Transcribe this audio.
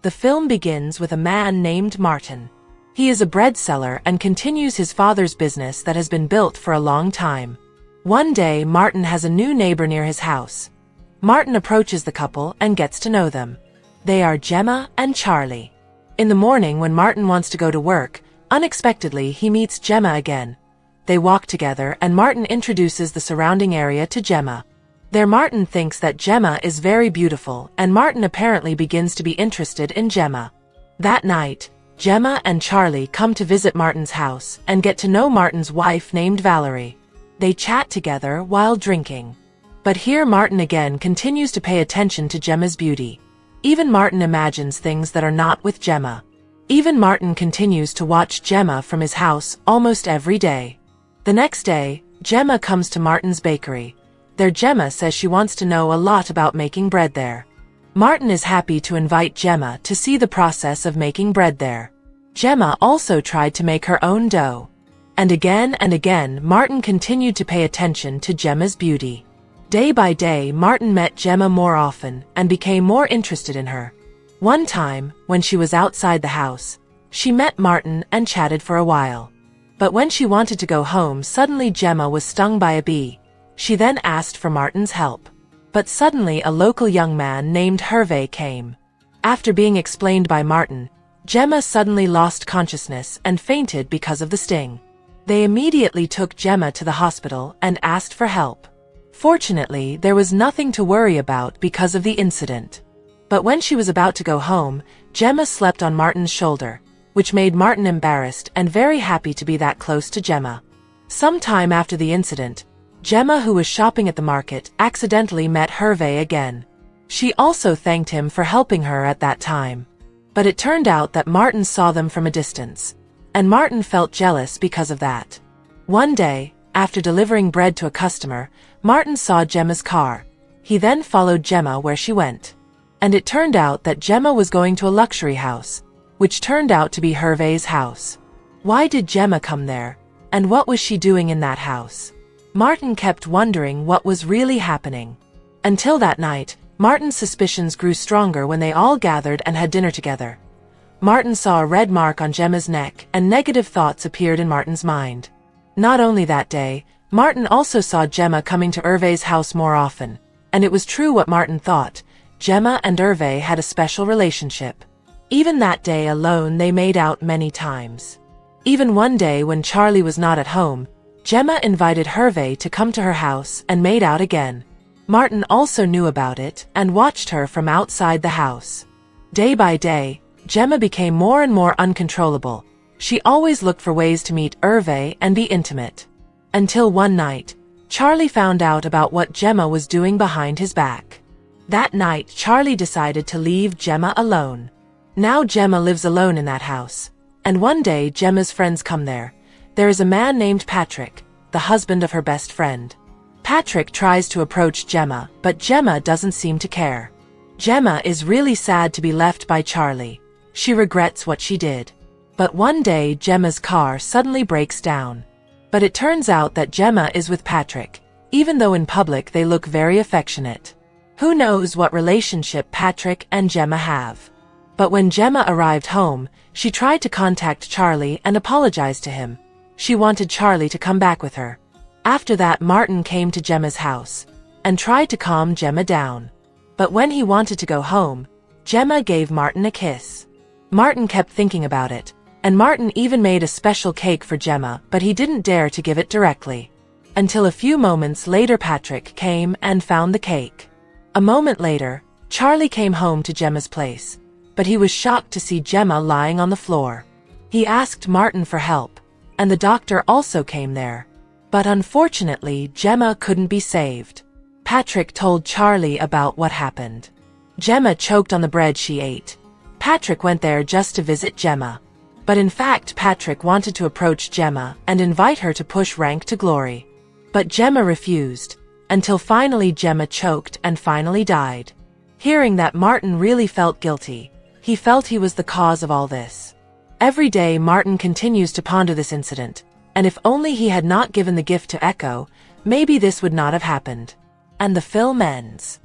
The film begins with a man named Martin. He is a bread seller and continues his father's business that has been built for a long time. One day, Martin has a new neighbor near his house. Martin approaches the couple and gets to know them. They are Gemma and Charlie. In the morning, when Martin wants to go to work, unexpectedly he meets Gemma again. They walk together and Martin introduces the surrounding area to Gemma. There Martin thinks that Gemma is very beautiful and Martin apparently begins to be interested in Gemma. That night, Gemma and Charlie come to visit Martin's house and get to know Martin's wife named Valerie. They chat together while drinking. But here Martin again continues to pay attention to Gemma's beauty. Even Martin imagines things that are not with Gemma. Even Martin continues to watch Gemma from his house almost every day. The next day, Gemma comes to Martin's bakery. There Gemma says she wants to know a lot about making bread there. Martin is happy to invite Gemma to see the process of making bread there. Gemma also tried to make her own dough. And again, Martin continued to pay attention to Gemma's beauty. Day by day, Martin met Gemma more often and became more interested in her. One time, when she was outside the house, she met Martin and chatted for a while. But when she wanted to go home, suddenly Gemma was stung by a bee. She then asked for Martin's help. But suddenly a local young man named Hervé came. After being explained by Martin, Gemma suddenly lost consciousness and fainted because of the sting. They immediately took Gemma to the hospital and asked for help. Fortunately, there was nothing to worry about because of the incident. But when she was about to go home, Gemma slept on Martin's shoulder, which made Martin embarrassed and very happy to be that close to Gemma. Some time after the incident, Gemma, who was shopping at the market, accidentally met Hervé again. She also thanked him for helping her at that time. But it turned out that Martin saw them from a distance, and Martin felt jealous because of that. One day, after delivering bread to a customer, Martin saw Gemma's car. He then followed Gemma where she went. And it turned out that Gemma was going to a luxury house, which turned out to be Hervé's house. Why did Gemma come there? And what was she doing in that house? Martin kept wondering what was really happening. Until that night, Martin's suspicions grew stronger when they all gathered and had dinner together. Martin saw a red mark on Gemma's neck and negative thoughts appeared in Martin's mind. Not only that day, Martin also saw Gemma coming to Hervé's house more often, and it was true what Martin thought. Gemma and Hervé had a special relationship. Even that day alone they made out many times. Even one day when Charlie was not at home, Gemma invited Hervé to come to her house and made out again. Martin also knew about it and watched her from outside the house. Day by day, Gemma became more and more uncontrollable. She always looked for ways to meet Hervé and be intimate. Until one night, Charlie found out about what Gemma was doing behind his back. That night, Charlie decided to leave Gemma alone. Now Gemma lives alone in that house. And one day, Gemma's friends come there. There is a man named Patrick, the husband of her best friend. Patrick tries to approach Gemma, but Gemma doesn't seem to care. Gemma is really sad to be left by Charlie. She regrets what she did. But one day, Gemma's car suddenly breaks down. But it turns out that Gemma is with Patrick, even though in public they look very affectionate. Who knows what relationship Patrick and Gemma have? But when Gemma arrived home, she tried to contact Charlie and apologize to him. She wanted Charlie to come back with her. After that, Martin came to Gemma's house and tried to calm Gemma down. But when he wanted to go home, Gemma gave Martin a kiss. Martin kept thinking about it, and Martin even made a special cake for Gemma, but he didn't dare to give it directly. Until a few moments later, Patrick came and found the cake. A moment later, Charlie came home to Gemma's place, but he was shocked to see Gemma lying on the floor. He asked Martin for help, and the doctor also came there. But unfortunately, Gemma couldn't be saved. Patrick told Charlie about what happened. Gemma choked on the bread she ate. Patrick went there just to visit Gemma. But in fact, Patrick wanted to approach Gemma and invite her to push rank to glory. But Gemma refused, until finally Gemma choked and finally died. Hearing that, Martin really felt guilty. He felt he was the cause of all this. Every day Martin continues to ponder this incident, and if only he had not given the gift to Echo, maybe this would not have happened. And the film ends.